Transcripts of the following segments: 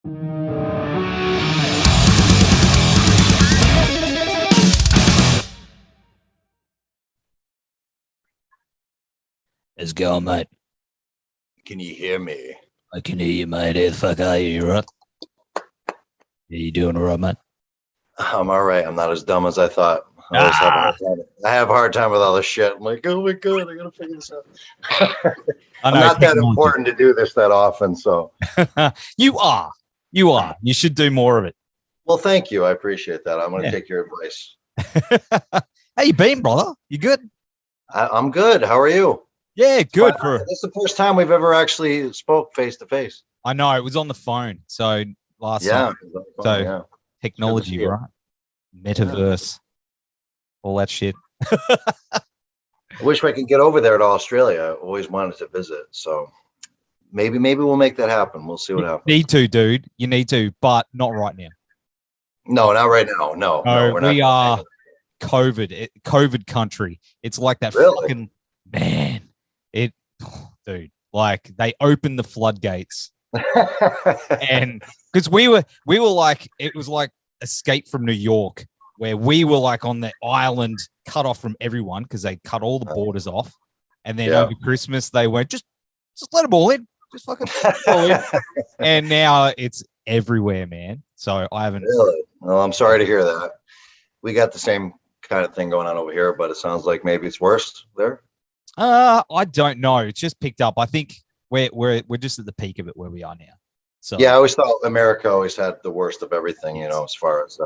Let's go, mate. Can you hear me? I can hear you, mate. How the fuck are you? You right? Yeah, you doing all right, mate? I'm all right. I'm not as dumb as I thought. I have a hard time with all this shit. I'm like, oh my God, I gotta figure this out. I'm not that important to do this that often, so. You are. You should do more of it. Well, thank you. I appreciate that. I'm going to take your advice. How you been, brother? You good? I'm good. How are you? Yeah, good. This is the first time we've ever actually spoke face to face. I know. It was on the phone. So last time. So technology, right? Metaverse. All that shit. I wish I could get over there to Australia. I always wanted to visit. So maybe we'll make that happen. We'll see what happens. You need to, dude. You need to, but not right now. No, not right now. No, we are COVID country. It's like that fucking man. Dude, like they opened the floodgates, and because we were like, it was like Escape from New York, where we were like on the island, cut off from everyone because they cut all the borders off, and then over Christmas they went just let them all in, just fucking let them all in, and now it's everywhere, man. So I haven't. Really? Well, I'm sorry to hear that. We got the same kind of thing going on over here, but it sounds like maybe it's worse there. I don't know. It's just picked up. I think we're just at the peak of it where we are now. So yeah, I always thought America always had the worst of everything, you know, as far as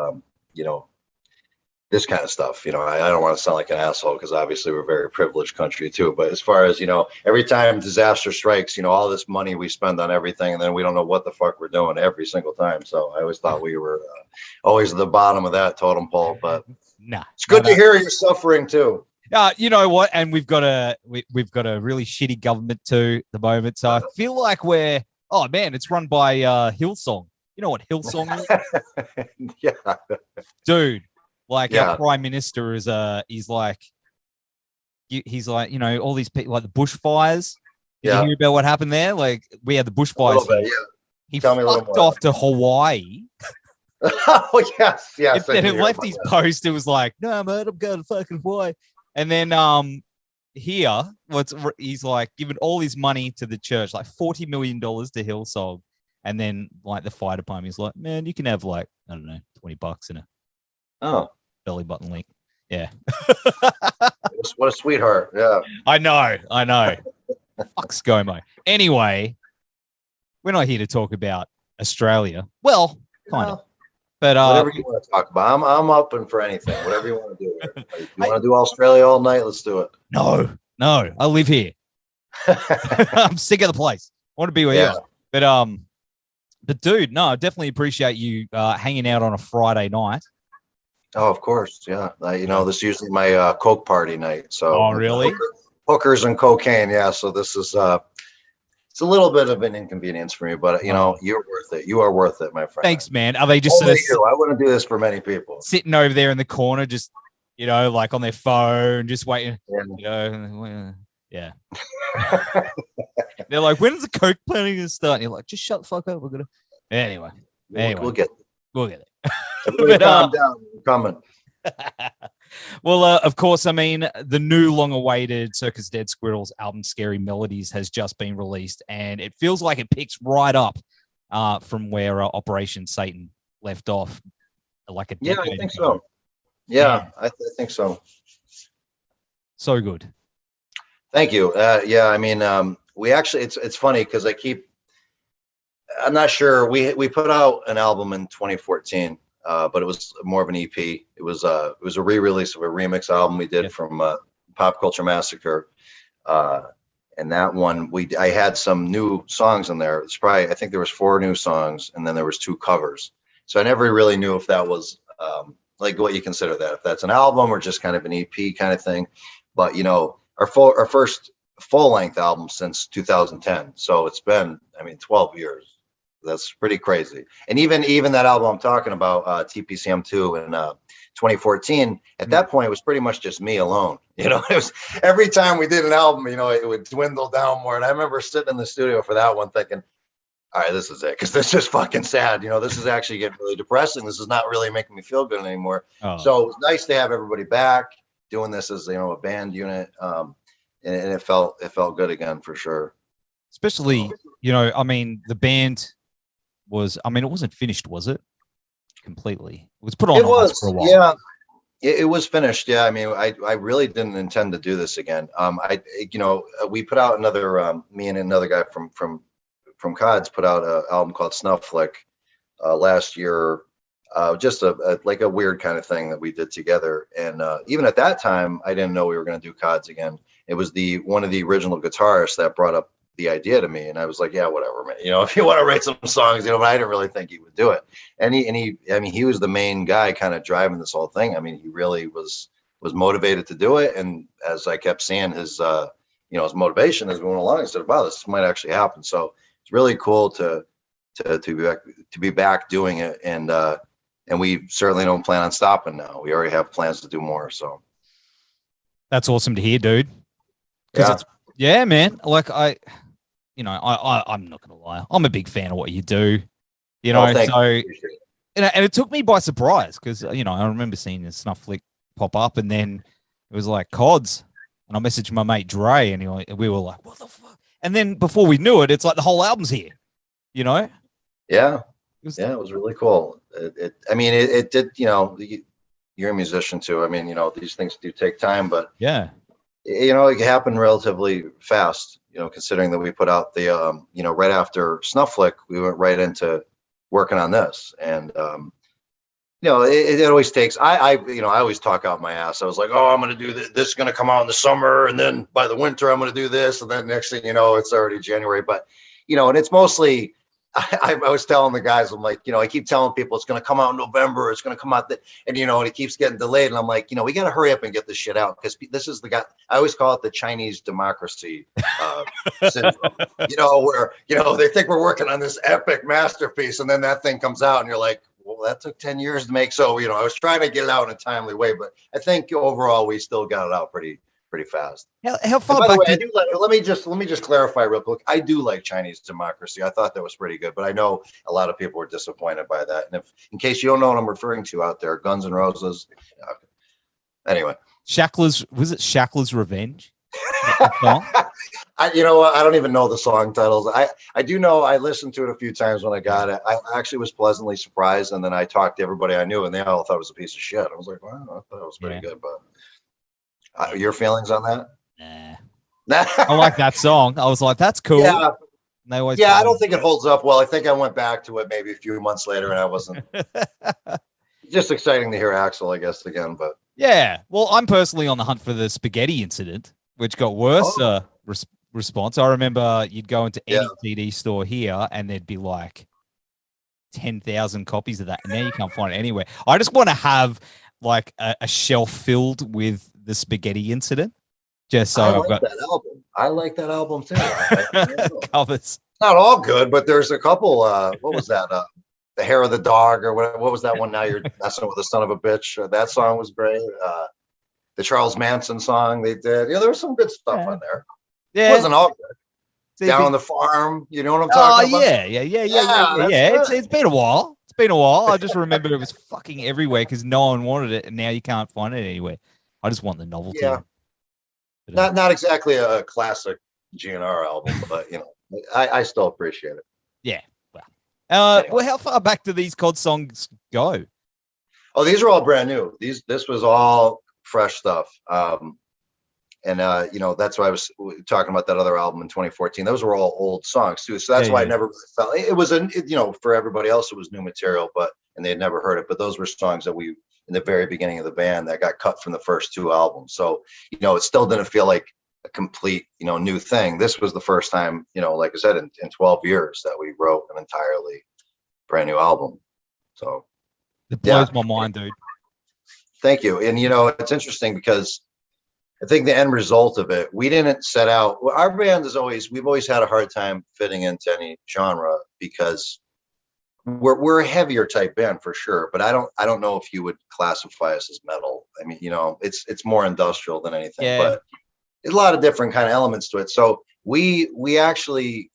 this kind of stuff. You know, I don't want to sound like an asshole because obviously we're a very privileged country too. But as far as, you know, every time disaster strikes, you know, all this money we spend on everything, and then we don't know what the fuck we're doing every single time. So I always thought we were always at the bottom of that totem pole. But it's good to hear you're suffering too. You know what? And we've got a really shitty government too at the moment. So I feel like it's run by Hillsong. You know what Hillsong is? Yeah, dude. Like our prime minister is he's like, you know, all these people like the bushfires. Did you hear about what happened there? Like we had the bushfires. He fucked off to Hawaii. Oh yes. And it left his post. It was like, no, man, I'm going to fucking Hawaii. And then he's like giving all his money to the church, like $40 million to Hillsong. And then like the fire department is like, man, you can have like, I don't know, $20 in a belly button link. Yeah. What a sweetheart. Yeah. I know. Fuck ScoMo. Anyway, we're not here to talk about Australia. Well, kind of. But whatever you want to talk about, I'm open for anything. Whatever you want to do. If you want to do Australia all night, let's do it. No, I live here. I'm sick of the place. I want to be where you are. But dude, no, I definitely appreciate you hanging out on a Friday night. Oh, of course, yeah. You know, this is usually my coke party night. So, really? Hookers and cocaine, yeah. So this is it's a little bit of an inconvenience for me, but you know, you're worth it. You are worth it, my friend. Thanks, man. Are they just I wouldn't do this for many people. Sitting over there in the corner, just, you know, like on their phone, just waiting, you know, yeah. They're like, when's the coke planning to start? And you're like, just shut the fuck up. We're gonna anyway. We'll get it. But, calm down. We're coming. Well, of course, I mean, the new long-awaited Circus of Dead Squirrels album, Scary Melodies, has just been released, and it feels like it picks right up from where Operation Satan left off. Like a decade I think so. Yeah, I think so. So good. Thank you. I mean, we actually, it's funny because I'm not sure. We put out an album in 2014. But it was more of an EP. It was a re-release of a remix album we did from Pop Culture Massacre, and that one I had some new songs in there. It's probably, I think there was 4 new songs, and then there was 2 covers. So I never really knew if that was like what you consider that, if that's an album or just kind of an EP kind of thing. But you know, our first full length album since 2010. So it's been, I mean, 12 years. That's pretty crazy. And even that album I'm talking about, TPCM2 in 2014, at that point, it was pretty much just me alone. You know, it was every time we did an album, you know, it would dwindle down more. And I remember sitting in the studio for that one thinking, all right, this is it, because this is fucking sad. This is actually getting really depressing. This is not really making me feel good anymore. Oh. So it was nice to have everybody back doing this as a band unit, and it felt good again for sure. Especially, the band was, it wasn't finished, was it? Completely. It was put on ice for a while. Yeah. It was finished. Yeah. I really didn't intend to do this again. We put out another, me and another guy from CODS put out an album called Snuff Flick last year. Just a weird kind of thing that we did together. And even at that time, I didn't know we were going to do CODS again. It was one of the original guitarists that brought up the idea to me, and I was like, yeah, whatever, man. If you want to write some songs, but I didn't really think he would do it. And he was the main guy kind of driving this whole thing. He really was motivated to do it. And as I kept seeing his motivation as we went along, I said, wow, this might actually happen. So it's really cool to be back doing it. And we certainly don't plan on stopping now. We already have plans to do more. So that's awesome to hear, dude. Yeah, man. Like I'm not gonna lie. I'm a big fan of what you do. And it took me by surprise because I remember seeing this Snuff Flick pop up, and then it was like CODS, and I messaged my mate Dre, and we were like, "What the fuck?" And then before we knew it, it's like the whole album's here. Yeah. It was really cool. It did. You're a musician too. These things do take time, but yeah, it happened relatively fast. Considering that we put out the, right after Snuff Flick, we went right into working on this. And, it always takes, I always talk out my ass. I was like, oh, I'm going to do this. This is going to come out in the summer. And then by the winter, I'm going to do this. And then next thing you know, it's already January. But, and it's mostly, I was telling the guys, I'm like, I keep telling people it's going to come out in November. It's going to come out. And it keeps getting delayed. And I'm like, we got to hurry up and get this shit out. Because this is the guy, I always call it the Chinese democracy syndrome, where, they think we're working on this epic masterpiece. And then that thing comes out and you're like, well, that took 10 years to make. So, I was trying to get it out in a timely way. But I think overall, we still got it out pretty fast. How far back? By the way, let me just clarify real quick. I do like Chinese democracy. I thought that was pretty good, but I know a lot of people were disappointed by that. And in case you don't know what I'm referring to out there, Guns N' Roses. Anyway, was it Shackler's Revenge? I don't even know the song titles. I do know I listened to it a few times when I got it. I actually was pleasantly surprised, and then I talked to everybody I knew, and they all thought it was a piece of shit. I was like, wow, I thought it was pretty good, but. Your feelings on that? Nah. I like that song. I was like, that's cool. Yeah. I don't think it holds up well. I think I went back to it maybe a few months later, and I wasn't. Just exciting to hear Axl, I guess, again. But yeah, well, I'm personally on the hunt for the spaghetti incident, which got worse response. I remember you'd go into any CD store here, and there'd be like 10,000 copies of that, and now you can't find it anywhere. I just want to have like a shelf filled with the spaghetti incident, just so I've got that album. I like that album too. I covers. Not all good, but there's a couple. What was that? The Hair of the Dog, or what was that one? Now You're Messing with the Son of a Bitch. That song was great. The Charles Manson song they did. There was some good stuff on there. Yeah, it wasn't all good. Down on the Farm. You know what I'm talking about? Yeah. It's been a while. I just remember it was fucking everywhere because no one wanted it, and now you can't find it anywhere. I just want the novelty. Yeah. Not exactly a classic GNR album, but I still appreciate it. Yeah. Well, anyway. Well, how far back do these COD songs go? Oh, these are all brand new. This was all fresh stuff. That's why I was talking about that other album in 2014. Those were all old songs too. So that's why I never felt it was for everybody else, it was new material, and they had never heard it. But those were songs that we, in the very beginning of the band, that got cut from the first two albums. So, it still didn't feel like a complete, new thing. This was the first time, like I said, in 12 years that we wrote an entirely brand new album. So it blows my mind, dude. Thank you. And, it's interesting because I think the end result of it, we didn't set out. Well, our band we've always had a hard time fitting into any genre because we're a heavier type band for sure, but I don't know if you would classify us as metal. It's more industrial than anything, but there's a lot of different kind of elements to it. So we actually,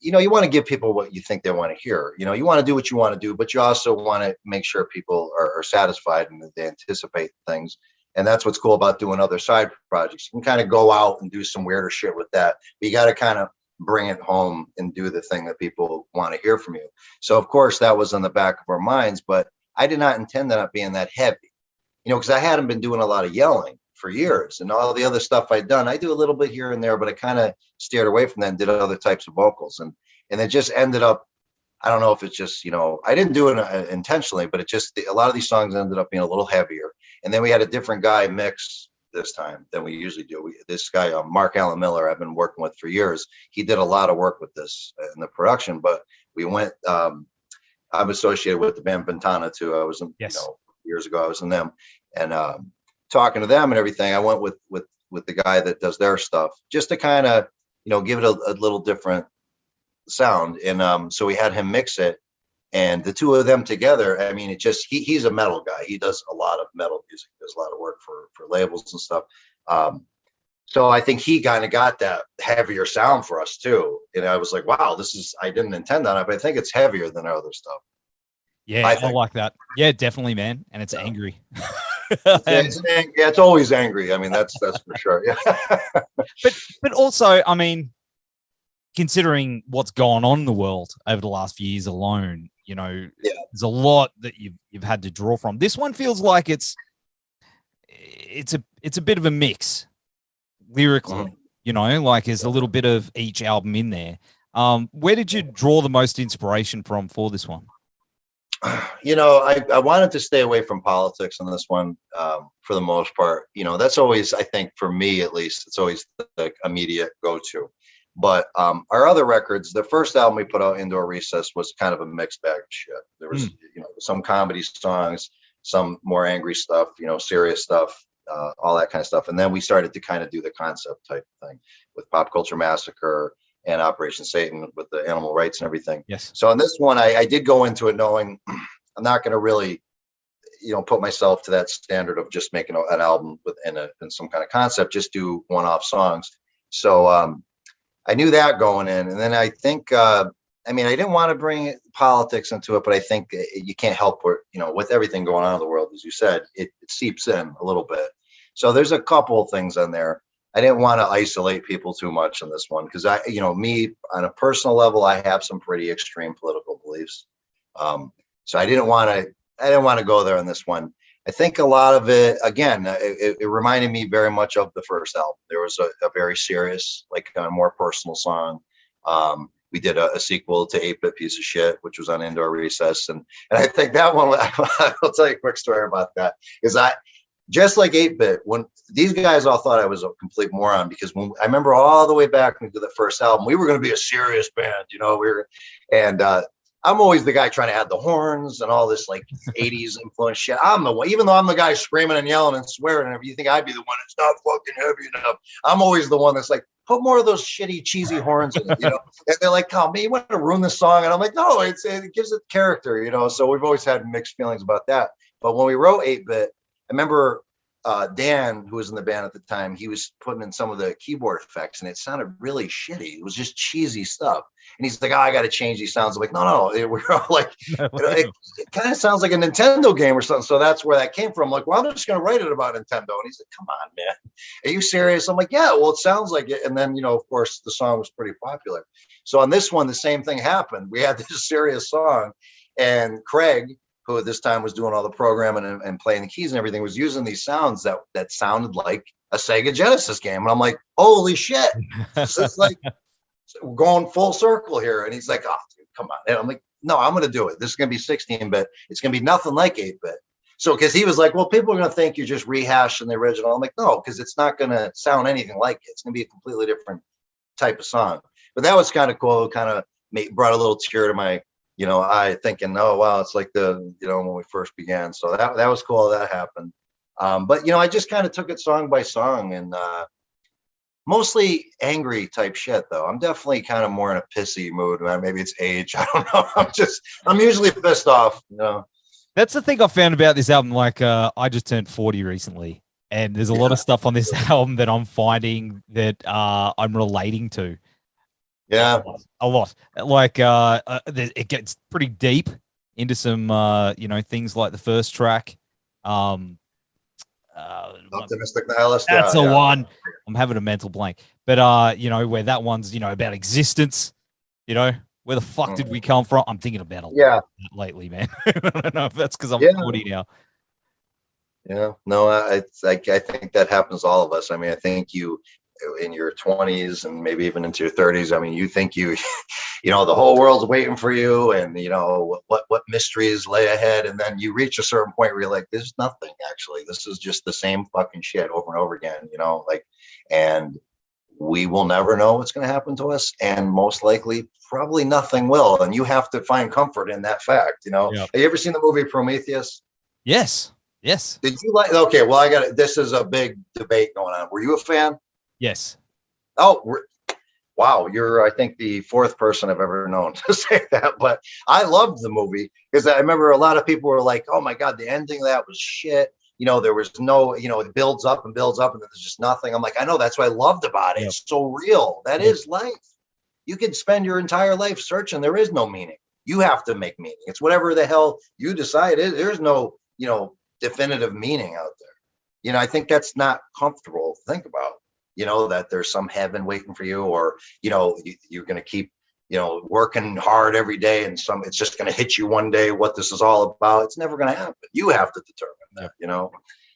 you want to give people what you think they want to hear. You want to do what you want to do, but you also want to make sure people are satisfied and that they anticipate things. And that's what's cool about doing other side projects. You can kind of go out and do some weirder shit with that, but you got to kind of bring it home and do the thing that people want to hear from you. So of course that was on the back of our minds, but I did not intend that not being that heavy, because I hadn't been doing a lot of yelling for years, and all the other stuff I'd done, I do a little bit here and there, but I kind of steered away from that and did other types of vocals. And it just ended up, I don't know if it's just, I didn't do it intentionally, but a lot of these songs ended up being a little heavier. And then we had a different guy mix this time than we usually do. This guy, Mark Allen Miller, I've been working with for years. He did a lot of work with this in the production, but we went, I'm associated with the band Ventana too. I was in, years ago, I was in them, and talking to them and everything, I went with the guy that does their stuff just to kind of, give it a little different sound. And so we had him mix it, and the two of them together, I mean, he's a metal guy. He does a lot of metal music, does a lot of work for labels and stuff. So I think he kind of got that heavier sound for us too. And I was like, wow, I didn't intend on it, but I think it's heavier than our other stuff. Yeah, I like that. Yeah, definitely, man. And it's angry. It's always angry. I mean, that's for sure. Yeah. but also, I mean, considering what's gone on in the world over the last few years alone, there's a lot that you've had to draw from. This one feels like it's a bit of a mix lyrically, like there's a little bit of each album in there. Where did you draw the most inspiration from for this one? I wanted to stay away from politics on this one for the most part. That's always, I think, for me at least, it's always the immediate go-to. But our other records, the first album we put out, Indoor Recess, was kind of a mixed bag of shit. There was, some comedy songs, some more angry stuff, serious stuff, all that kind of stuff. And then we started to kind of do the concept type thing with Pop Culture Massacre and Operation Satan with the animal rights and everything. Yes. So on this one, I did go into it knowing I'm not going to really, put myself to that standard of just making an album in some kind of concept, just do one-off songs. So I knew that going in. And then I think, I didn't want to bring politics into it, but I think you can't help with everything going on in the world, as you said, it seeps in a little bit. So there's a couple of things in there. I didn't want to isolate people too much on this one because me on a personal level, I have some pretty extreme political beliefs. So I didn't want to go there on this one. I think a lot of it, again, it reminded me very much of the first album. There was a very serious, like a more personal song. We did a sequel to 8-Bit Piece of Shit, which was on Indoor Recess. And I think that one, I'll tell you a quick story about that. Just like 8-Bit, when these guys all thought I was a complete moron, because I remember all the way back when we did the first album, we were going to be a serious band, I'm always the guy trying to add the horns and all this like 80s influence shit. I'm the one, even though I'm the guy screaming and yelling and swearing, and if you think I'd be the one that's not fucking heavy enough, I'm always the one that's like, put more of those shitty, cheesy horns in it, And they're like, oh, man, you want to ruin the song? And I'm like, no, it gives it character, So we've always had mixed feelings about that. But when we wrote 8-Bit, I remember Dan, who was in the band at the time, he was putting in some of the keyboard effects, and it sounded really shitty. It was just cheesy stuff. And he's like, oh, I got to change these sounds. I'm like, no. We're all like, it kind of sounds like a Nintendo game or something. So that's where that came from. I'm like, well, I'm just going to write it about Nintendo. And he's like, come on, man. Are you serious? I'm like, yeah, well, it sounds like it. And then, of course, the song was pretty popular. So on this one, the same thing happened. We had this serious song, and Craig, who at this time was doing all the programming and playing the keys and everything, was using these sounds that sounded like a Sega Genesis game. And I'm like, holy shit. This is like going full circle here. And he's like, oh, dude, come on. And I'm like, no, I'm going to do it. This is going to be 16-bit. It's going to be nothing like 8-bit. So, because he was like, well, people are going to think you're just rehashing the original. I'm like, no, because it's not going to sound anything like it. It's going to be a completely different type of song. But that was kind of cool. It kind of brought a little tear to my I thinking, oh, wow, it's like when we first began. So that was cool. That happened. But, I just kind of took it song by song, and mostly angry type shit, though. I'm definitely kind of more in a pissy mood. Maybe it's age. I don't know. I'm usually pissed off. That's the thing I found about this album. Like, I just turned 40 recently, and there's a lot of stuff on this album that I'm finding that I'm relating to. Yeah. A lot. Like it gets pretty deep into some things like the first track. Optimistic Nihilist. That's the yeah. one. I'm having a mental blank. But where that one's, about existence, where the fuck did we come from? I'm thinking about a lot lately, man. I don't know if that's because I'm 40 now. Yeah, no, I think that happens to all of us. I mean, I think you in your 20s and maybe even into your 30s, I mean, you think the whole world's waiting for you, and what mysteries lay ahead, and then you reach a certain point where you're like, there's nothing actually. This is just the same fucking shit over and over again, and we will never know what's going to happen to us, and most likely probably nothing will, and you have to find comfort in that fact. Yep. Have you ever seen the movie Prometheus? Yes. Did you like? Okay, well, this is a big debate going on. Were you a fan? Yes. Oh, wow. You're, I think, the fourth person I've ever known to say that. But I loved the movie because I remember a lot of people were like, "Oh my God, the ending of that was shit." There was no, it builds up and builds up, and then there's just nothing. I'm like, I know, that's what I loved about it. Yep. It's so real. That is life. You could spend your entire life searching. There is no meaning. You have to make meaning. It's whatever the hell you decide. There's no, definitive meaning out there. I think that's not comfortable to think about, that there's some heaven waiting for you, or, you're going to keep, working hard every day, and it's just going to hit you one day what this is all about. It's never going to happen. You have to determine that,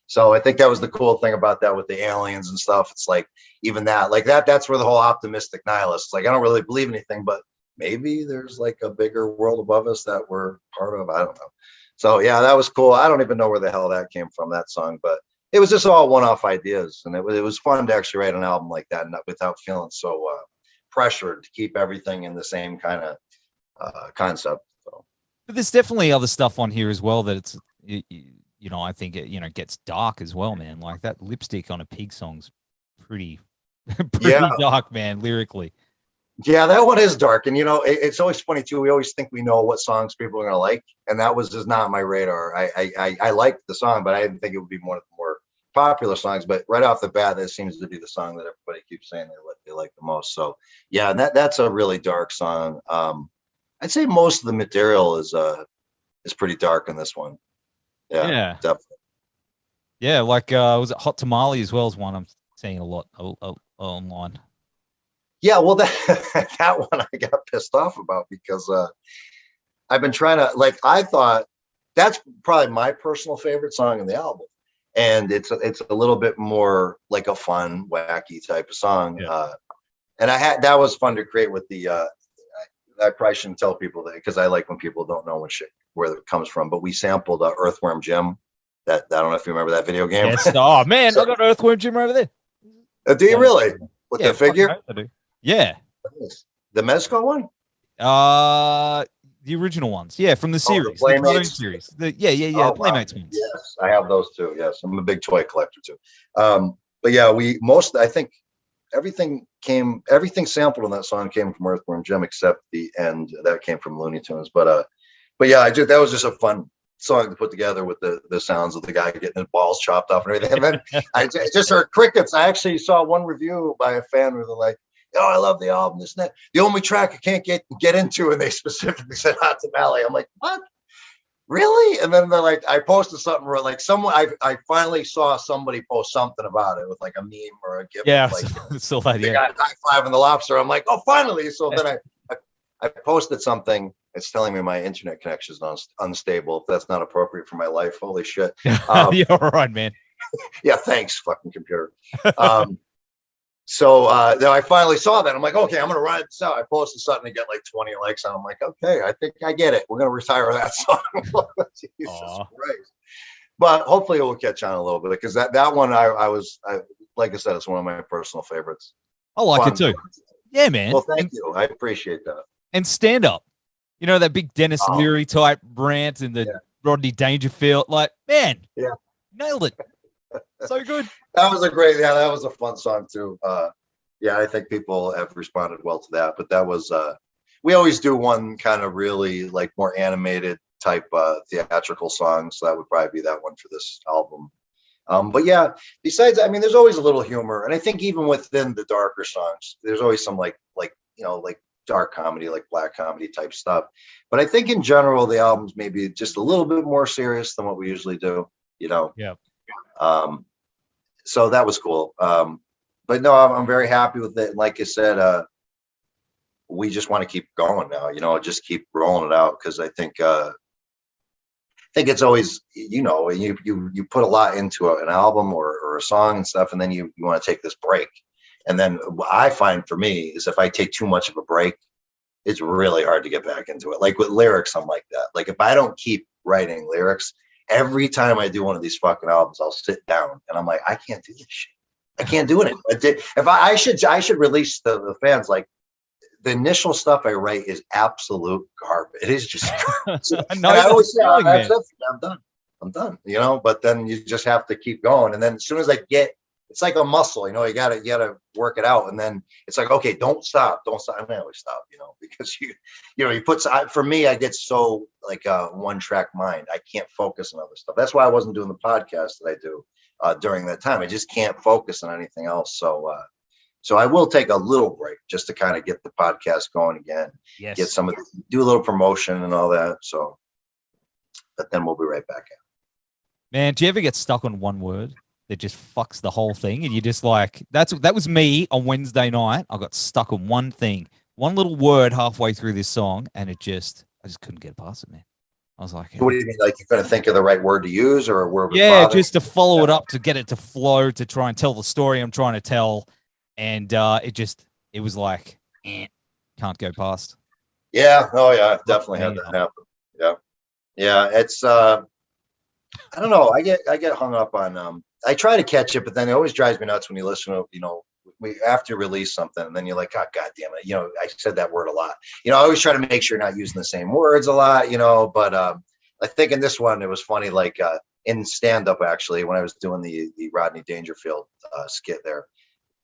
So I think that was the cool thing about that with the aliens and stuff. It's like, even that's where the whole optimistic nihilist, I don't really believe anything, but maybe there's like a bigger world above us that we're part of. I don't know. So yeah, that was cool. I don't even know where the hell that came from, that song, but it was just all one-off ideas, and it was fun to actually write an album like that, without feeling so pressured to keep everything in the same kind of concept. So, but there's definitely other stuff on here as well that it's, I think it, gets dark as well, man. Like that Lipstick on a Pig song's pretty dark, man, lyrically. Yeah, that one is dark, and it's always funny too. We always think we know what songs people are gonna like, and that was just not my radar. I liked the song, but I didn't think it would be one of the more popular songs. But right off the bat, that seems to be the song that everybody keeps saying they like the most. So yeah, that's a really dark song. I'd say most of the material is pretty dark in this one. Yeah, definitely. Yeah, like was it Hot Tamale as well as one I'm seeing a lot online. Yeah, well, that one I got pissed off about because I've been trying to, I thought that's probably my personal favorite song in the album, and it's a little bit more like a fun, wacky type of song. Yeah. And that was fun to create with the. I probably shouldn't tell people that, because I like when people don't know where it comes from. But we sampled Earthworm Jim. That, I don't know if you remember that video game. Yes. Oh man, I got Earthworm Jim over there. Do you really? With the figure? I do. Yeah. The Mezco one? The original ones. Yeah, from the series. The Playmates series. The Playmates ones. Yes, I have those too. Yes, I'm a big toy collector too. But yeah, I think everything sampled in that song came from Earthworm Jim, except the end that came from Looney Tunes. But yeah, that was just a fun song to put together with the sounds of the guy getting his balls chopped off and everything. And then I just heard crickets. I actually saw one review by a fan where they're like, "Oh, I love the album, this and that. The only track I can't get into," and they specifically said Hot Tamale. I'm like, what? Really? And then they're like, I posted something where I finally saw somebody post something about it with like a meme or a gift. Yeah, so high five in the lobster. I'm like, oh, finally. So then I posted something. It's telling me my internet connection is unstable. If that's not appropriate for my life, holy shit. You're all right, man. Yeah, thanks, fucking computer. So then I finally saw that. I'm like, okay, I'm gonna ride this out. I posted something to get like 20 likes, and I'm like, okay, I think I get it. We're gonna retire that song. Jesus Christ. But hopefully it will catch on a little bit, because that one I like I said, it's one of my personal favorites. I like it too. Yeah, man. Well, thank you. I appreciate that. And stand up. That big Dennis Leary type rant and the Rodney Dangerfield. Like, man, nailed it. So good. That was a fun song too. I think people have responded well to that. But that was we always do one kind of really like more animated type theatrical song. So that would probably be that one for this album. But yeah, besides, there's always a little humor, and I think even within the darker songs, there's always some like dark comedy, like black comedy type stuff. But I think in general, the album's maybe just a little bit more serious than what we usually do, you know? Yeah. So that was cool. But no, I'm very happy with it. Like I said, we just want to keep going now, you know, just keep rolling it out. Cause I think it's always, you know, you put a lot into an album or a song and stuff, and then you want to take this break. And then what I find for me is if I take too much of a break, it's really hard to get back into it. Like with lyrics, I'm like that. Like if I don't keep writing lyrics, every time I do one of these fucking albums, I'll sit down and I'm like, I can't do this shit. I can't do it. If I should release the fans, like, the initial stuff I write is absolute garbage. It is just No, I always say, I'm done. I'm done. You know, but then you just have to keep going. And then as soon as I get, it's like a muscle, you know, you gotta work it out. And then it's like, okay, don't stop. I mean, I always stop, you know, because you put, for me, I get so like a one track mind. I can't focus on other stuff. That's why I wasn't doing the podcast that I do during that time. I just can't focus on anything else. So I will take a little break just to kind of get the podcast going again. Yes. Get do a little promotion and all that. So, but then we'll be right back in. Man, do you ever get stuck on one word that just fucks the whole thing? And you just like, that was me on Wednesday night. I got stuck on one thing, one little word halfway through this song, and I just couldn't get past it, man. I was like, what do you mean? Like you're going to think of the right word to use, or a word? Yeah, just to follow it up, to get it to flow, to try and tell the story I'm trying to tell. And it was like, can't go past. Yeah. Oh yeah. Definitely had that happen. Yeah. Yeah. It's, I don't know. I get hung up on, I try to catch it, but then it always drives me nuts when you listen to, you know, after you release something and then you're like, oh, God damn it. You know, I said that word a lot, you know, I always try to make sure you're not using the same words a lot, you know, but, I think in this one, it was funny, like, in stand up, actually, when I was doing the Rodney Dangerfield, skit there,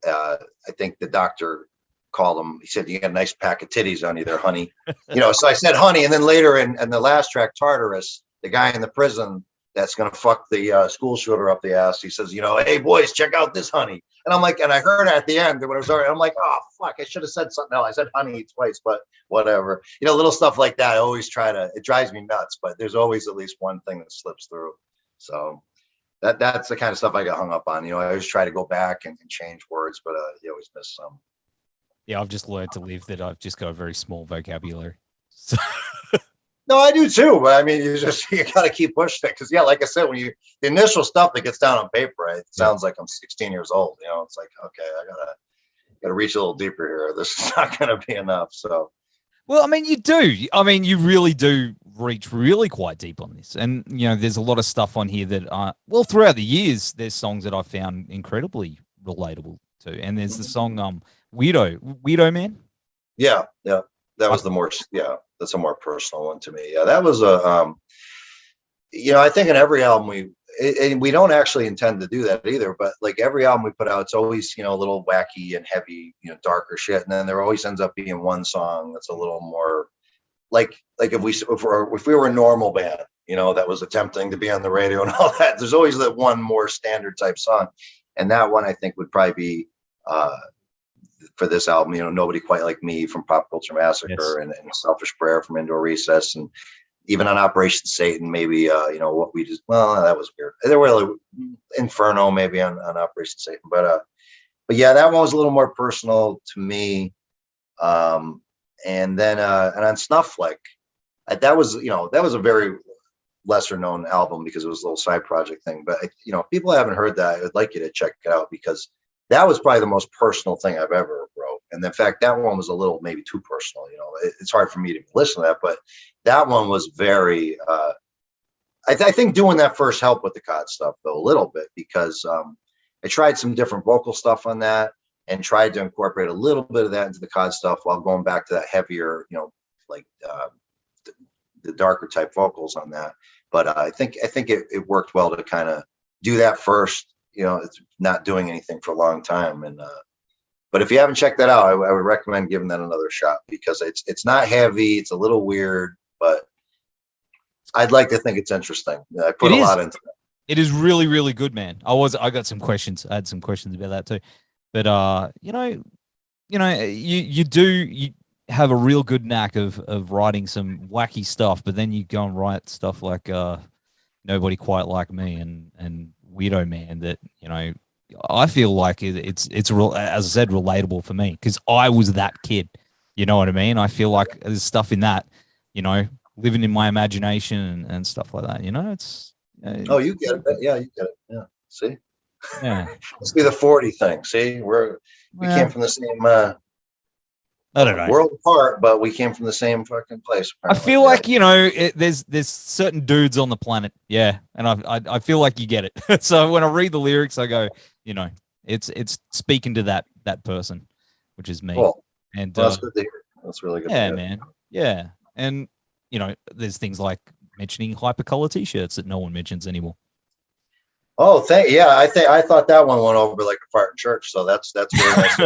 I think the doctor called him. He said, "You got a nice pack of titties on you there, honey." You know, so I said, "Honey," and then later in the last track, Tartarus, the guy in the prison that's gonna fuck the school shooter up the ass. He says, "You know, hey boys, check out this honey." And I'm like, and I heard it at the end when it was already. I'm like, oh fuck, I should have said something else. I said honey twice, but whatever. You know, little stuff like that. I always try to. It drives me nuts, but there's always at least one thing that slips through. So. That's the kind of stuff I got hung up on. You know, I always try to go back and change words, but you always miss some. Yeah, I've just learned to live that I've just got a very small vocabulary. So. No, I do too. But I mean, you got to keep pushing it because, yeah, like I said, when the initial stuff that gets down on paper, it sounds like I'm 16 years old. You know, it's like, okay, I gotta reach a little deeper here. This is not gonna be enough. So. Well, I mean, you do. I mean, you really do reach really quite deep on this. And, you know, there's a lot of stuff on here that, well, throughout the years, there's songs that I found incredibly relatable to. And there's the song Weirdo Man. Yeah. That was that's a more personal one to me. Yeah, that was you know, I think in every album and we don't actually intend to do that either, but like every album we put out, it's always, you know, a little wacky and heavy, you know, darker shit. And then there always ends up being one song that's a little more like if we were a normal band, you know, that was attempting to be on the radio and all that, there's always that one more standard type song. And that one I think would probably be for this album, you know, Nobody Quite Like Me from Pop Culture Massacre, yes. and Selfish Prayer from Indoor Recess, and even on Operation Satan, maybe, you know, what we just, well, that was weird. There were Inferno maybe on Operation Satan, but yeah, that one was a little more personal to me. And then, and on Snuff Flick, that was a very lesser known album because it was a little side project thing. But, you know, if people haven't heard that, I would like you to check it out because that was probably the most personal thing I've ever wrote. And in fact, that one was a little maybe too personal. You know, it's hard for me to listen to that, but that one was very, I think doing that first helped with the COD stuff though, a little bit, because I tried some different vocal stuff on that and tried to incorporate a little bit of that into the COD stuff while going back to that heavier, you know, like the darker type vocals on that. But I think it worked well to kind of do that first. You know, it's not doing anything for a long time. And but if you haven't checked that out, I would recommend giving that another shot because it's not heavy. It's a little weird, but I'd like to think it's interesting. I put a lot into it. It is really, really good, man. I got some questions. I had some questions about that too. But you have a real good knack of writing some wacky stuff, but then you go and write stuff like Nobody Quite Like Me and Weirdo Man that, you know, I feel like it's real, as I said, relatable for me because I was that kid. You know what I mean? I feel like there's stuff in that, you know, living in my imagination and stuff like that. You know, it's oh, you get it. Yeah, you get it. Yeah. See? Yeah. Must be the 40 thing. See, we came from the same I don't know. world apart, but we came from the same fucking place. Apparently. I feel like, you know, there's certain dudes on the planet. Yeah. And I feel like you get it. So when I read the lyrics, I go, you know, it's speaking to that person, which is me. Cool. And well, that's good to hear. That's really good. Yeah, man. Yeah. And, you know, there's things like mentioning hypercolor t-shirts that no one mentions anymore. Oh, I thought that one went over like a fart in church. So that's really nice.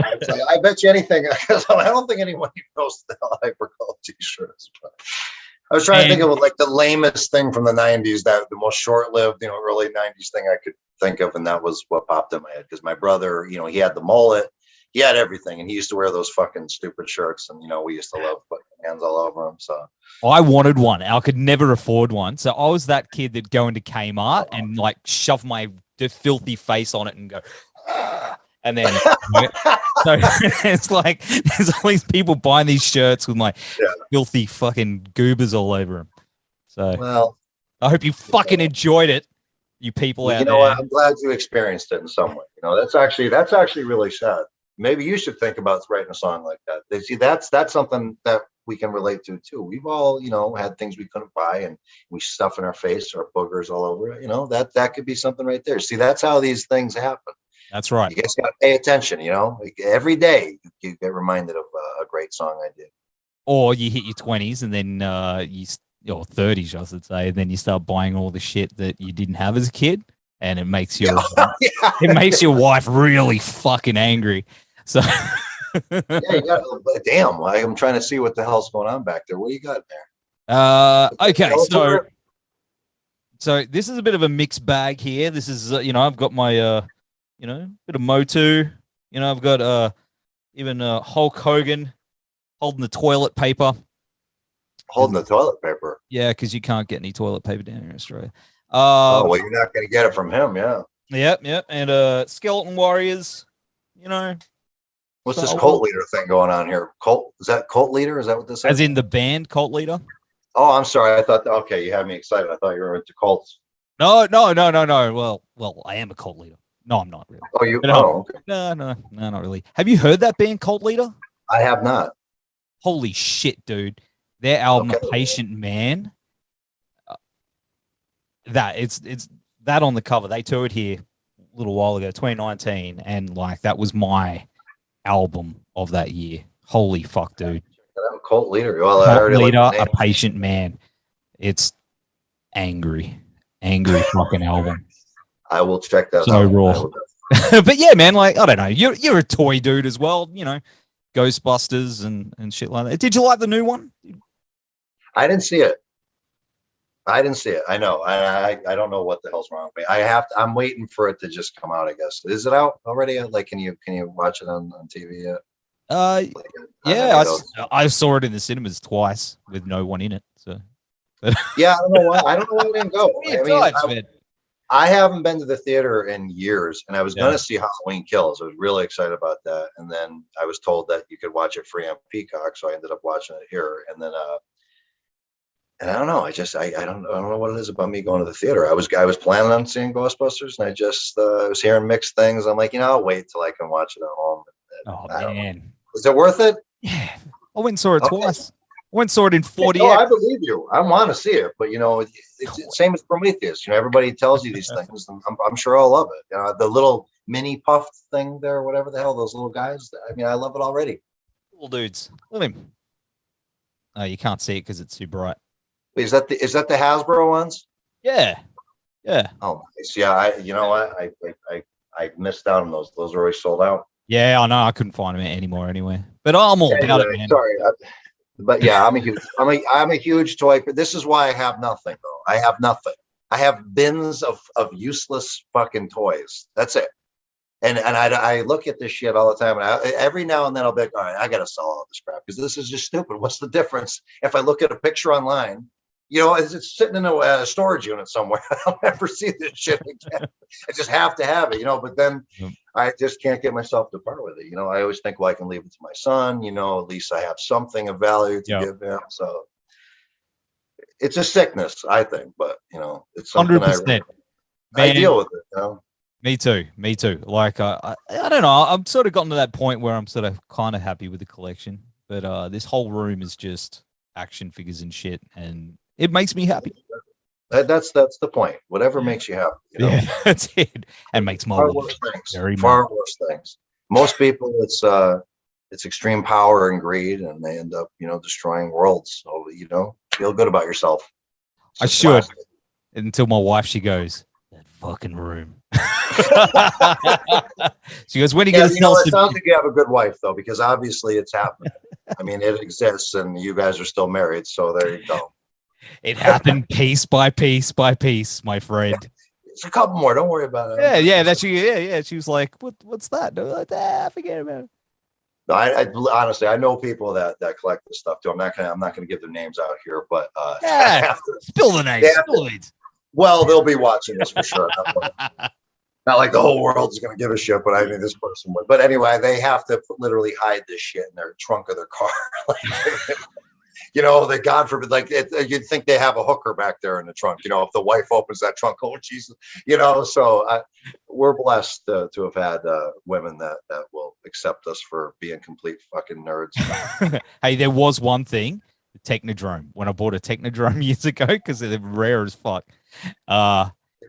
I bet you anything, because I don't think anyone knows the hypercolor t-shirts. But I was trying to think of like the lamest thing from the 90s, that the most short-lived, you know, early 90s thing I could think of, and that was what popped in my head. Because my brother, you know, he had the mullet, he had everything, and he used to wear those fucking stupid shirts, and you know, we used to love putting hands all over him. So I wanted one. I could never afford one, so I was that kid that go into Kmart and like shove my filthy face on it and go, and then so it's like there's all these people buying these shirts with my filthy fucking goobers all over them. So well, I hope you fucking enjoyed it, you people out there. You know what? I'm glad you experienced it in some way. You know, that's actually really sad. Maybe you should think about writing a song like that. They see that's something that we can relate to too. We've all, you know, had things we couldn't buy and we stuff in our face or boogers all over it. You know, that could be something right there. See, that's how these things happen. That's right. You guys got to pay attention. You know, like every day you get reminded of a great song I did. Or you hit your 20s and then or 30s, I should say, and then you start buying all the shit that you didn't have as a kid, and it makes your it makes your wife really fucking angry. So yeah, you got, damn, I'm trying to see what the hell's going on back there. What do you got there? Okay, so this is a bit of a mixed bag here. This is you know, I've got my you know, bit of Motu. You know, I've got even Hulk Hogan holding the toilet paper. Holding the toilet paper. Yeah, because you can't get any toilet paper down here in Australia. Oh, well, you're not going to get it from him, yeah. Yep. And Skeleton Warriors, you know. What's this cult leader thing going on here? Is that cult leader? Is that what this is? As in the band Cult Leader? Oh, I'm sorry. I thought, okay, you had me excited. I thought you were into cults. No. Well, I am a cult leader. No, I'm not really. Oh, you? Okay. No, not really. Have you heard that band Cult Leader? I have not. Holy shit, dude. Their album, okay. Patient Man. It's that on the cover. They toured here a little while ago, 2019, and like that was my album of that year. Holy fuck, dude. Cult Leader. Well, Cult Leader, A Patient Man. It's angry fucking album. I will check that out. So raw. But yeah, man, like, I don't know. You're a toy dude as well, you know. Ghostbusters and shit like that. Did you like the new one? I didn't see it. I know. I don't know what the hell's wrong with me. I'm waiting for it to just come out, I guess. Is it out already? Like, can you watch it on TV yet? Yeah, I saw it in the cinemas twice with no one in it. So yeah, I don't know why I didn't go. I haven't been to the theater in years, and I was going to see Halloween Kills. I was really excited about that, and then I was told that you could watch it free on Peacock, so I ended up watching it here. And then, and I don't know. I don't know what it is about me going to the theater. I was planning on seeing Ghostbusters, and I was hearing mixed things. I'm like, you know, I'll wait till I can watch it at home. Oh man, is it worth it? Yeah, I went and saw it twice. I went and saw it in 40. No, I believe you. I want to see it, but you know, it's same as Prometheus. You know, everybody tells you these things. I'm sure I'll love it. You know, the little mini puff thing there, whatever the hell, those little guys. I mean, I love it already. Little dudes. Look at him. Oh, you can't see it because it's too bright. Is that the Hasbro ones? Yeah. Oh, nice. Yeah. I missed out on those. Those are already sold out. Yeah, I know. I couldn't find them anymore anyway. But I'm all about it, man. Sorry. But yeah, I'm a huge toy. This is why I have nothing, though. I have nothing. I have bins of useless fucking toys. That's it. And I look at this shit all the time, and every now and then I'll be like, all right, I gotta sell all this crap because this is just stupid. What's the difference if I look at a picture online? You know, it's sitting in a storage unit somewhere. I'll never see this shit again. I just have to have it, you know. But then I just can't get myself to part with it. You know, I always think, well, I can leave it to my son. You know, at least I have something of value to give him. So it's a sickness, I think, but you know, it's something 100%. I deal with it. You know. Me too. Like I don't know. I'm sort of gotten to that point where I'm sort of kind of happy with the collection, but this whole room is just action figures and shit, and it makes me happy. That's the point. Whatever makes you happy. You know? Yeah, that's it. And makes my life far worse things. Most people, it's extreme power and greed, and they end up, you know, destroying worlds. So, you know, feel good about yourself. I should. Until my wife, she goes, that fucking room. She goes, when are you going to sell? It sounds like you have a good wife, though, because obviously it's happening. I mean, it exists, and you guys are still married, so there you go. It happened piece by piece by piece, my friend. It's a couple more. Don't worry about it. Yeah. She was like, "What's that?" Like, forget about it. No, I honestly, I know people that collect this stuff too. I'm not gonna give their names out here, but spill the names. Well, they'll be watching this for sure. Not like the whole world's going to give a shit, but I mean, this person would. But anyway, they have to literally hide this shit in their trunk of their car. You know, that God forbid, like you'd think they have a hooker back there in the trunk. You know, if the wife opens that trunk, oh Jesus, you know. So we're blessed to have had women that will accept us for being complete fucking nerds. Hey, there was one thing, the Techno Drama. When I bought a Techno Drama years ago, because they're rare as fuck.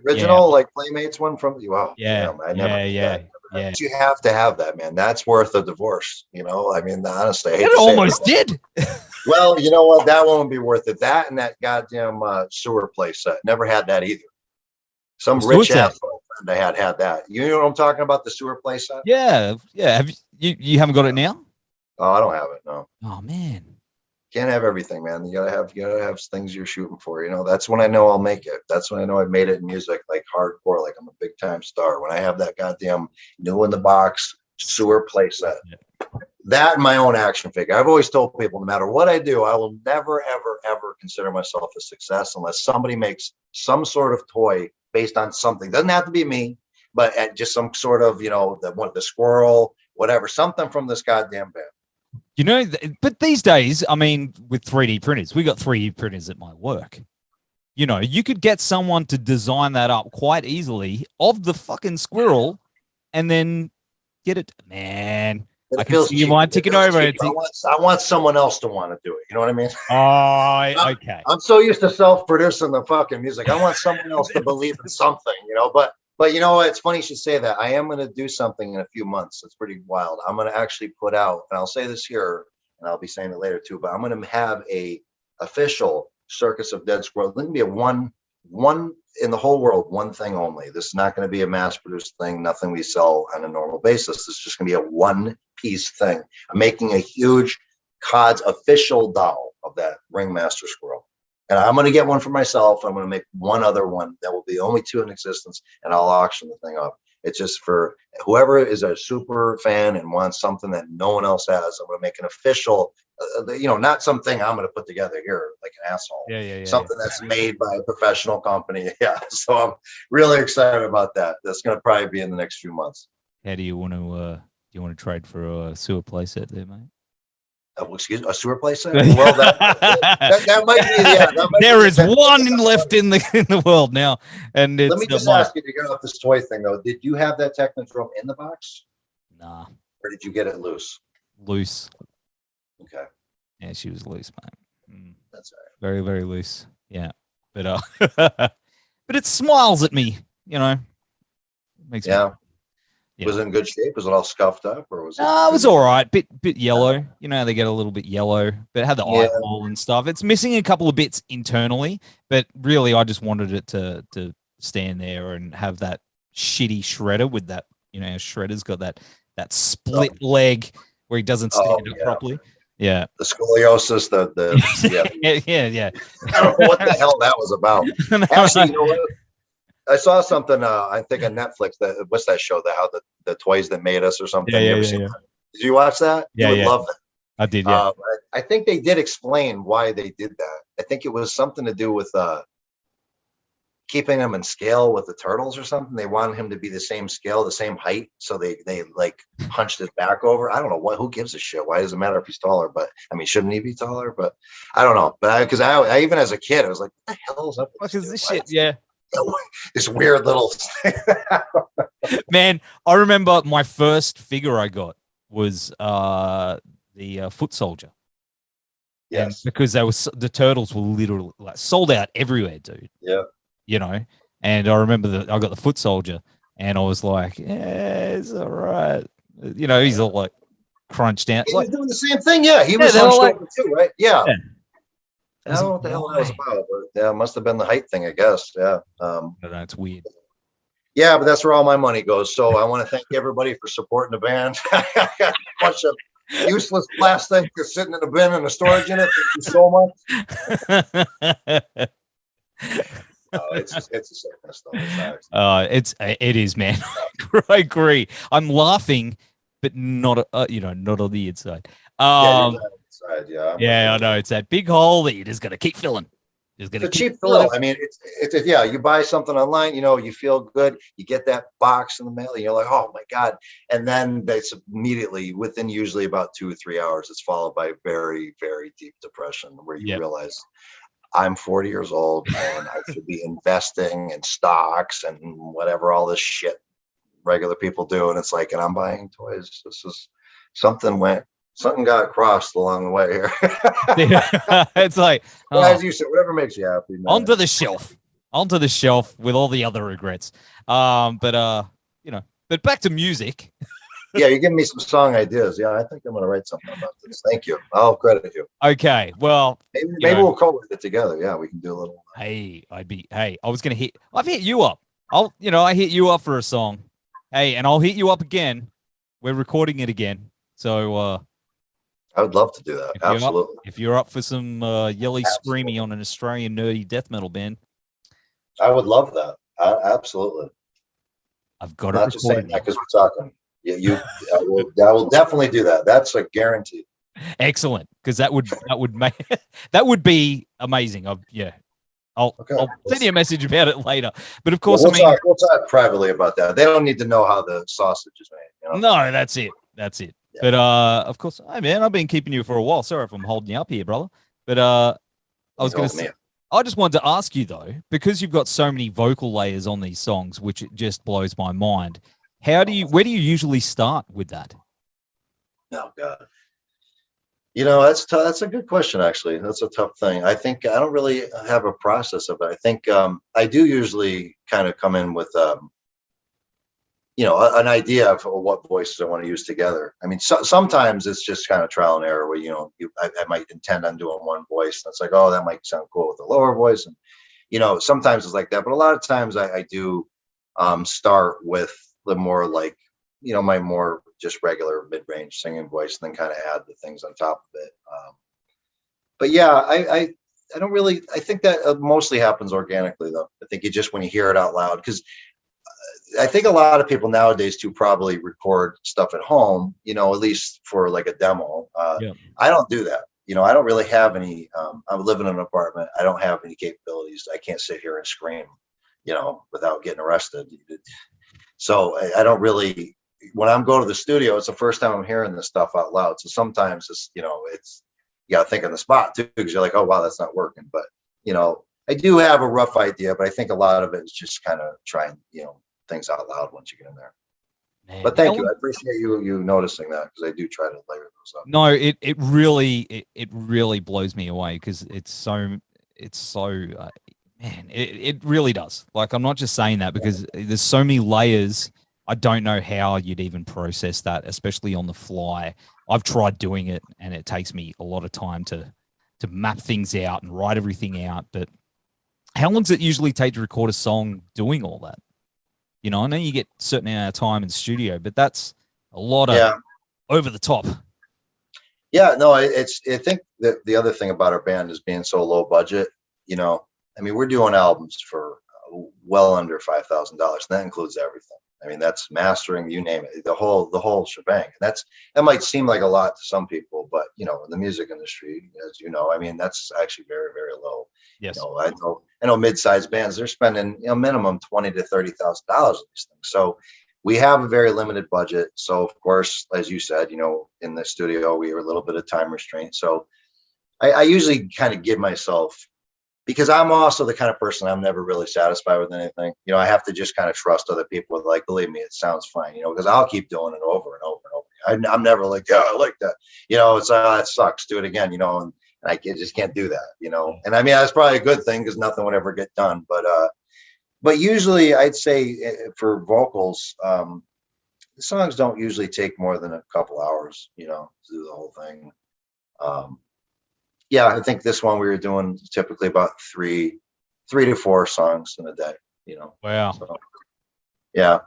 Original, like Playmates one from you. Wow. Yeah. You have to have that, man. That's worth a divorce. You know, I mean, honestly, it almost did. Well, you know what? That one would be worth it. That and that goddamn sewer playset. Never had that either. Some rich ass friend I had that. You know what I'm talking about? The sewer playset. Yeah. Have you haven't got it now? Oh, I don't have it. No. Oh man. Can't have everything, man. You gotta have things you're shooting for. You know, that's when I know I'll make it. That's when I know I've made it in music, like hardcore, like I'm a big time star. When I have that goddamn new in the box sewer playset, that and my own action figure. I've always told people, no matter what I do, I will never, ever, ever consider myself a success unless somebody makes some sort of toy based on something. Doesn't have to be me, but just some sort of, you know, the squirrel, whatever, something from this goddamn band. You know, but these days, I mean, with 3D printers, we got 3D printers at my work. You know, you could get someone to design that up quite easily of the fucking squirrel and then get it. Man, I can see you mind ticking over. I want someone else to want to do it. You know what I mean? Oh, okay. I'm so used to self-producing the fucking music. I want someone else to believe in something, you know, but you know what? It's funny you should say that. I am going to do something in a few months. It's pretty wild. I'm going to actually put out, and I'll say this here, and I'll be saying it later too, but I'm going to have a official Circus of Dead Squirrels. It's going to be a one in the whole world, one thing only. This is not going to be a mass-produced thing, nothing we sell on a normal basis. This is just going to be a one-piece thing. I'm making a huge COD's official doll of that Ringmaster Squirrel. And I'm going to get one for myself. I'm going to make one other one. That will be the only two in existence, and I'll auction the thing up. It's just for whoever is a super fan and wants something that no one else has. I'm going to make an official, you know, not something I'm going to put together here like an asshole. Something that's made by a professional company. Yeah. So I'm really excited about that. That's going to probably be in the next few months. How do you want to trade for a sewer playset there, mate? Excuse me, a sewer playset? Well, that might be. Yeah, there is one left in the world now, and it's let me just ask you to get off this toy thing though. Did you have that Techno Drama in the box? Nah. Or did you get it loose? Loose. Okay. Yeah, she was loose, mate. That's all right. Very, very loose. Yeah, but but it smiles at me. You know, makes me. Yeah. Was it in good shape? Was it all scuffed up, or was it? It was all right. Bit yellow. You know, they get a little bit yellow, but it had the eyeball and stuff. It's missing a couple of bits internally, but really, I just wanted it to stand there and have that shitty shredder with that. You know, shredder's got that split leg where he doesn't stand up properly. Yeah, the scoliosis. Yeah. I don't know what the hell that was about. Actually, you know what? I saw something. I think on Netflix. What's that show? How the toys that made us or something. Yeah, you ever yeah, seen yeah. that? Did you watch that? Yeah, You would yeah. love that. I did. Yeah. I think they did explain why they did that. I think it was something to do with keeping him in scale with the turtles or something. They wanted him to be the same scale, the same height, so they like punched his back over. I don't know who gives a shit. Why does it matter if he's taller? But I mean, shouldn't he be taller? But I don't know. But because I even as a kid, I was like, what the hell is up with Because this shit, yeah. This weird little Man, I remember my first figure I got was the foot soldier. Yes. And because the turtles were literally like sold out everywhere, dude. Yeah. You know, and I remember that I got the foot soldier, and I was like, yeah, it's all right. You know, he's all like crunched down. He Like, was doing the same thing. Yeah, he was hunched over too, right? Yeah. I don't know what the hell that was about, but yeah, it must have been the height thing, I guess. Yeah. I don't know, it's weird. Yeah, but that's where all my money goes. So I want to thank everybody for supporting the band. I got a bunch of useless plastic that's sitting in a bin in a storage unit. Thank you so much. It's a sickness though. It is, man. I agree. I'm laughing, but not not on the inside. Yeah, I know it's that big hole that you're just gonna keep filling. It's a cheap thrill. I mean, it's yeah. You buy something online, you feel good. You get that box in the mail, and you're like, oh my god! And then that's immediately within usually about 2 or 3 hours, it's followed by very, very deep depression, where you realize I'm 40 years old and I should be investing in stocks and whatever all this shit regular people do, and it's like, and I'm buying toys. This is something got crossed along the way here. It's like, as you said, whatever makes you happy, man. Onto the shelf with all the other regrets. But back to music. Yeah, you're giving me some song ideas. Yeah, I think I'm gonna write something about this. Thank you. I'll credit you. Okay, well, maybe we'll co-write it together. Yeah, we can do a little. I've hit you up. I hit you up for a song. Hey, and I'll hit you up again. We're recording it again, so I would love to do that. Absolutely. If you're up for some yelly screamy on an Australian nerdy death metal band, I would love that. Absolutely. I've got not it just saying that because we're talking. Yeah, I will definitely do that. That's a guarantee. Excellent, because that would make that would be amazing. I'll send you a message about it later. But of course, we'll talk privately about that. They don't need to know how the sausage is made. No, that's it. Yeah. But of course, hey man, I've been keeping you for a while. Sorry if I'm holding you up here, brother. But I just wanted to ask you though, because you've got so many vocal layers on these songs, which it just blows my mind. Where do you usually start with that? Oh God. That's a good question, actually. That's a tough thing. I think I don't really have a process of it. I think I do usually kind of come in with an idea of what voices I want to use together. I mean, sometimes it's just kind of trial and error where, I might intend on doing one voice and it's like, oh, that might sound cool with a lower voice. And, sometimes it's like that. But a lot of times I do start with the more like, my more just regular mid-range singing voice and then kind of add the things on top of it. But yeah, I don't really, I think that mostly happens organically though. I think when you hear it out loud, because I think a lot of people nowadays too probably record stuff at home, at least for like a demo. I don't do that. I don't really have any, I live in an apartment. I don't have any capabilities. I can't sit here and scream, without getting arrested. So I don't really, when I'm going to the studio, it's the first time I'm hearing this stuff out loud. So sometimes it's, it's, you got to think on the spot too, because you're like, oh, wow, that's not working. But, I do have a rough idea, but I think a lot of it is just kind of trying, things out loud once you get in there. Man, but thank you. I appreciate you noticing that, because I do try to layer those up. No, it really blows me away, because it's so man, it really does. Like, I'm not just saying that because there's so many layers. I don't know how you'd even process that, especially on the fly. I've tried doing it, and it takes me a lot of time to map things out and write everything out. But how long does it usually take to record a song doing all that? I know you get a certain amount of time in the studio, but that's a lot of over the top. Yeah, no, I think that the other thing about our band is being so low budget, I mean, we're doing albums for well under $5,000. And that includes everything. I mean, that's mastering, you name it, the whole shebang. And that might seem like a lot to some people, but in the music industry, as you know, I mean, that's actually very, very low. Yes. I know mid-sized bands, they're spending minimum $20,000 to $30,000 on these things. So we have a very limited budget. So of course, as you said, in the studio, we are a little bit of time restraint. So I usually kind of give myself, because I'm also the kind of person, I'm never really satisfied with anything. I have to just kind of trust other people. Like, believe me, it sounds fine, because I'll keep doing it over and over and over. I'm never like, yeah, I like that. It's that sucks. Do it again, and I just can't do that, And I mean, that's probably a good thing because nothing would ever get done. But usually I'd say for vocals, the songs don't usually take more than a couple hours, to do the whole thing. Yeah, I think this one we were doing typically about three to four songs in a day, Wow. So, yeah.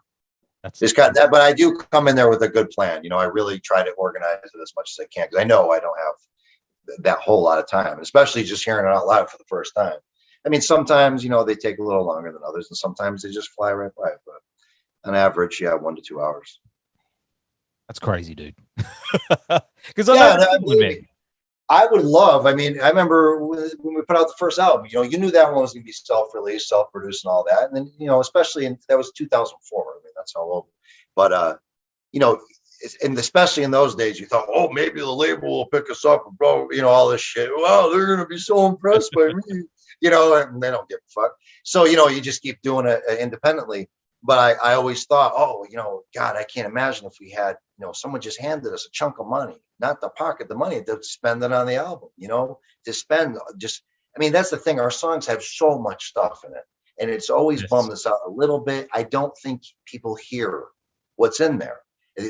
That's just got that, but I do come in there with a good plan. I really try to organize it as much as I can because I know I don't have that whole lot of time, especially just hearing it out loud for the first time. I mean, sometimes, they take a little longer than others, and sometimes they just fly right by. But on average, 1 to 2 hours. That's crazy, dude. Because I would love, I remember when we put out the first album, you knew that one was going to be self-released, self-produced and all that. And then, especially that was 2004. I mean, that's how old. But, and especially in those days, you thought, oh, maybe the label will pick us up and bro, all this shit. Wow, they're going to be so impressed by me, and they don't give a fuck. So, you just keep doing it independently. But I always thought, oh, God, I can't imagine if we had, someone just handed us a chunk of money, not to pocket the money, to spend it on the album, to spend that's the thing. Our songs have so much stuff in it. And it's always bummed us out a little bit. I don't think people hear what's in there.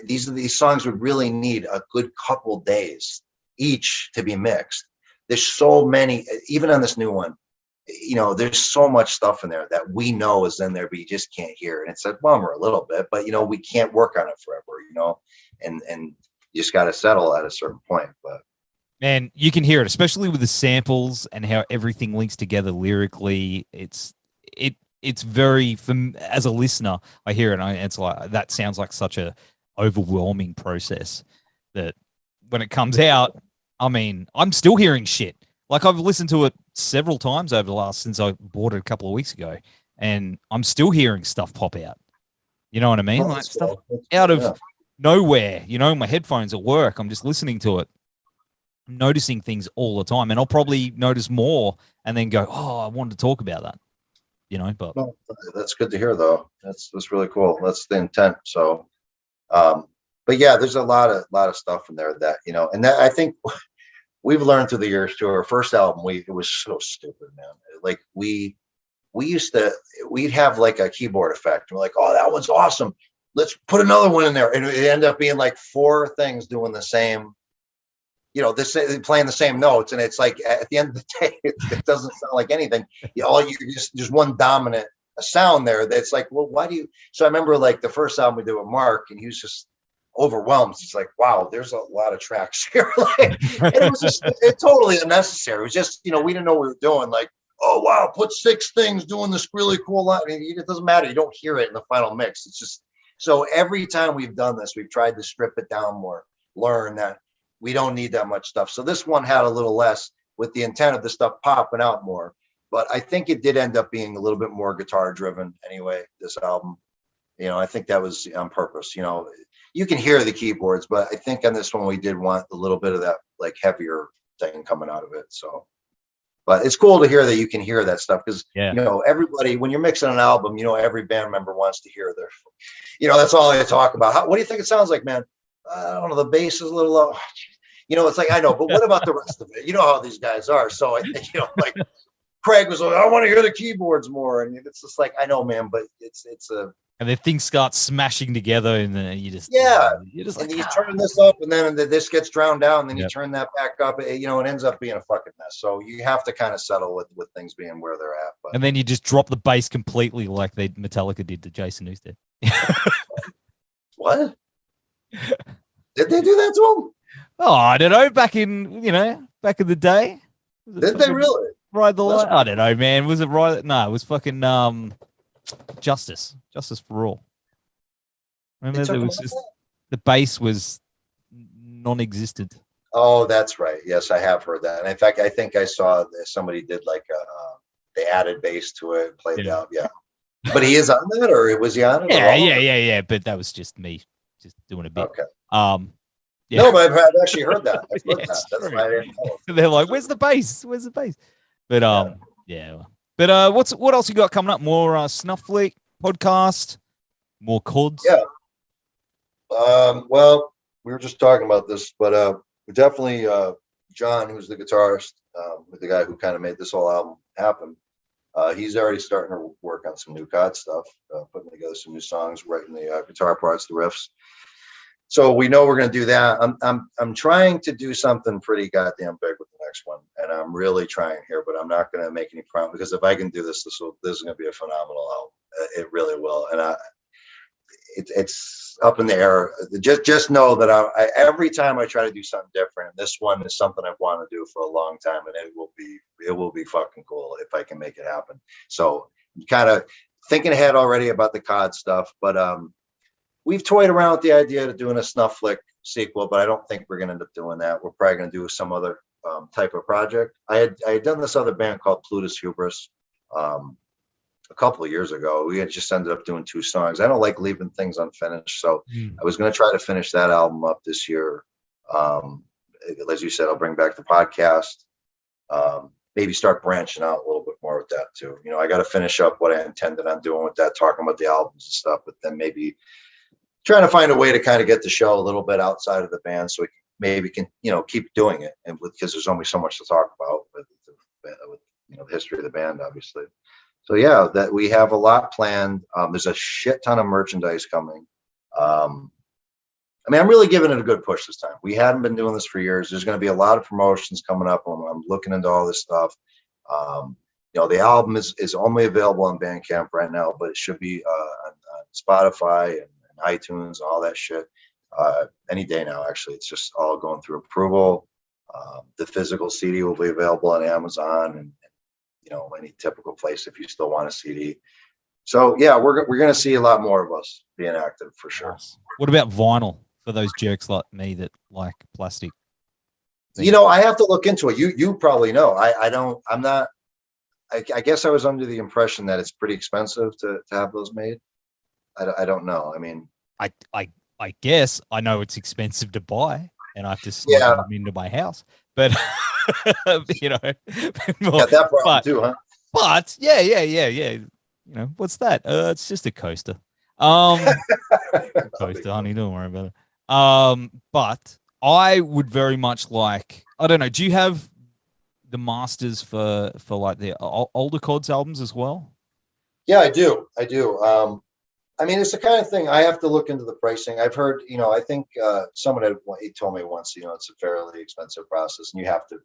These songs would really need a good couple days each to be mixed. There's so many, even on this new one, there's so much stuff in there that we know is in there, but you just can't hear. And it's a bummer a little bit, but we can't work on it forever, and you just got to settle at a certain point. But man, you can hear it, especially with the samples and how everything links together lyrically. It's very, as a listener, I hear it and it's like, that sounds like such a overwhelming process that when it comes out, I'm still hearing shit. Like I've listened to it several times over the last, since I bought it a couple of weeks ago, and I'm still hearing stuff pop out. You know what I mean? Like stuff out of nowhere, my headphones at work, I'm just listening to it. I'm noticing things all the time, and I'll probably notice more and then go, oh, I wanted to talk about that, but well, that's good to hear though. That's really cool. That's the intent. So, but yeah, there's a lot of stuff in there that, and that I think we've learned through the years too. Our first album, it was so stupid, man. Like we'd have like a keyboard effect. We're like, oh, that one's awesome. Let's put another one in there. And it ended up being like four things doing the same, playing the same notes. And it's like, at the end of the day, it doesn't sound like anything. Just one dominant sound there. That's like, well, why do you? So I remember like the first album we did with Mark, and he was just overwhelmed. It's like, wow, there's a lot of tracks here. And it was just totally unnecessary. It was just, we didn't know what we were doing. Like, oh wow, put 6 things doing this really cool line. It doesn't matter. You don't hear it in the final mix. It's just, so every time we've done this, we've tried to strip it down more, learn that we don't need that much stuff. So this one had a little less, with the intent of the stuff popping out more. But I think it did end up being a little bit more guitar driven anyway, this album. I think that was on purpose. You can hear the keyboards, but I think on this one we did want a little bit of that like heavier thing coming out of it. So, but it's cool to hear that you can hear that stuff because everybody, when you're mixing an album, every band member wants to hear their, that's all they talk about. What do you think it sounds like, man? I don't know. The bass is a little low. It's like, I know, but what about the rest of it? You know how these guys are. So I think, like Craig was like, I want to hear the keyboards more, and it's just like, I know, man, but it's a. And then things start smashing together, and then you just and you turn this up, and then this gets drowned out, and then you turn that back up. It ends up being a fucking mess. So you have to kind of settle with things being where they're at. But. And then you just drop the bass completely, like Metallica did to Jason Newsted. What? Did they do that to him? Oh, I don't know. Back in the day. Did they really? Ride the Light? I don't know, man. Was it right? No, it was fucking Justice for All. Remember, They took there him was off just that? the bass was non-existent. Oh, that's right. Yes, I have heard that. And in fact, I think I saw that somebody did like they added bass to it, played Yeah. that. Yeah. But he is on that, or was he on it? Yeah. But that was just me, just doing a bit. Okay. Yeah. No, but I've actually heard that. I've heard Yeah, that. That's true. why I didn't know. They're like, "Where's the bass? Where's the bass?" But yeah. But what else you got coming up? More Snuff Flick podcast, more CODs. Yeah. Well, we were just talking about this, but we definitely John, who's the guitarist, the guy who kind of made this whole album happen. He's already starting to work on some new COD stuff, putting together some new songs, writing the guitar parts, the riffs. So we know we're going to do that. I'm trying to do something pretty goddamn big with the next one, and I'm really trying here. But I'm not going to make any promise, because if I can do this, this is going to be a phenomenal album. It really will, and it's up in the air. Just know that I every time I try to do something different, this one is something I've wanted to do for a long time, and it will be fucking cool if I can make it happen. So kind of thinking ahead already about the COD stuff, but we've toyed around with the idea of doing a Snuff Flick sequel, but I don't think we're going to end up doing that. We're probably going to do some other type of project. I had done this other band called Plutus Hubris a couple of years ago. We had just ended up doing 2 songs. I don't like leaving things unfinished, so I was going to try to finish that album up this year. As you said, I'll bring back the podcast. Maybe start branching out a little bit more with that too. You know, I got to finish up what I intended on doing with that, talking about the albums and stuff, but then maybe trying to find a way to kind of get the show a little bit outside of the band, so we can keep doing it, and because there's only so much to talk about with the history of the band, obviously. So yeah, that we have a lot planned. There's a shit ton of merchandise coming. I'm really giving it a good push this time. We hadn't been doing this for years. There's going to be a lot of promotions coming up. I'm looking into all this stuff. The album is only available on Bandcamp right now, but it should be on Spotify and iTunes, all that shit, any day now. Actually, it's just all going through approval. The physical CD will be available on Amazon and any typical place if you still want a CD. So yeah, we're going to see a lot more of us being active for sure. What about vinyl for those jerks like me that like plastic? I have to look into it. You probably know. I'm not. I guess I was under the impression that it's pretty expensive to have those made. I don't know. I mean, I guess I know it's expensive to buy, and I have to smuggle them into my house. But that problem too, huh? But yeah. What's that? It's just a coaster. Coaster, honey. Don't worry about it. But I would very much like. I don't know. Do you have the masters for like the older CODs albums as well? Yeah, I do. It's the kind of thing I have to look into the pricing. I've heard, I think someone had told me once, it's a fairly expensive process, and you have to,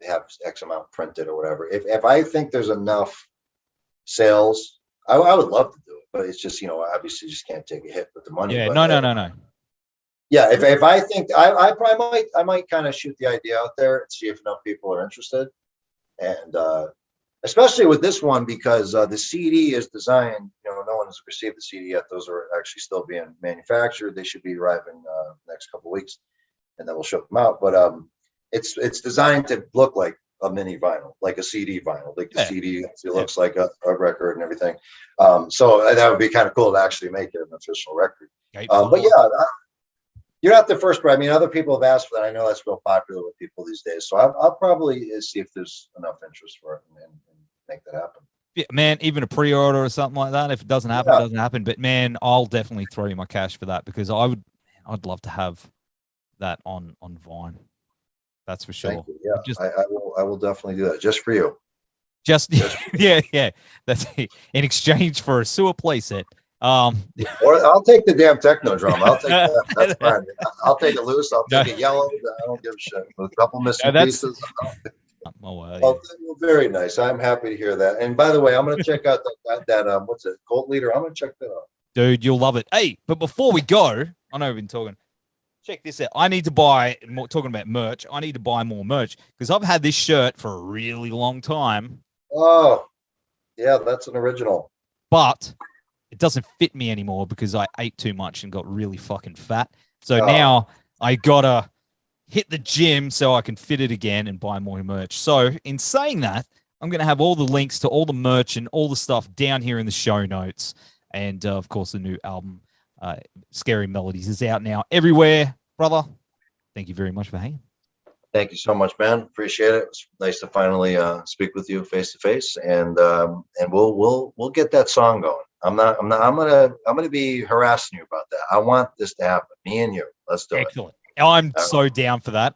have X amount printed or whatever. If I think there's enough sales, I would love to do it, but it's just, obviously just can't take a hit with the money. Yeah, but, no. Yeah, if I think I probably might kind of shoot the idea out there and see if enough people are interested, and especially with this one, because the CD is designed. No one has received the CD yet. Those are actually still being manufactured. They should be arriving next couple of weeks, and then we'll ship them out. But it's designed to look like a mini vinyl, like a CD vinyl, like the CD looks like a record and everything. So that would be kind of cool to actually make it an official record. But yeah. You're not the first, but other people have asked for that. I know that's real popular with people these days. So I'll probably see if there's enough interest for it and make that happen. Yeah, man, even a pre-order or something like that. If it doesn't happen, it doesn't happen. But man, I'll definitely throw you my cash for that, because I'd love to have that on Vine. That's for sure. Thank you. Yeah, I will definitely do that just for you. Just yeah. That's in exchange for a sewer playset. Or I'll take the damn Techno Drama. I'll take that. That's fine. I'll take it loose. I'll take it yellow. I don't give a shit. With a couple missing pieces. Very nice. I'm happy to hear that. And by the way, I'm going to check out that what's it, Cult Leader. I'm going to check that out. Dude, you'll love it. Hey, but before we go, I know we've been talking. Check this out. I need to buy more. Talking about merch, I need to buy more merch, because I've had this shirt for a really long time. Oh, yeah, that's an original. but it doesn't fit me anymore because I ate too much and got really fucking fat. So Oh. now I gotta hit the gym so I can fit it again and buy more merch. So in saying that, I'm going to have all the links to all the merch and all the stuff down here in the show notes. And of course, the new album, Scary Melodies, is out now everywhere. Brother, thank you very much for hanging. Thank you so much, man. Appreciate it. It's nice to finally speak with you face to face, and we'll get that song going. I'm gonna be harassing you about that. I want this to happen. Me and you. Let's do it. Excellent. I'm so down for that.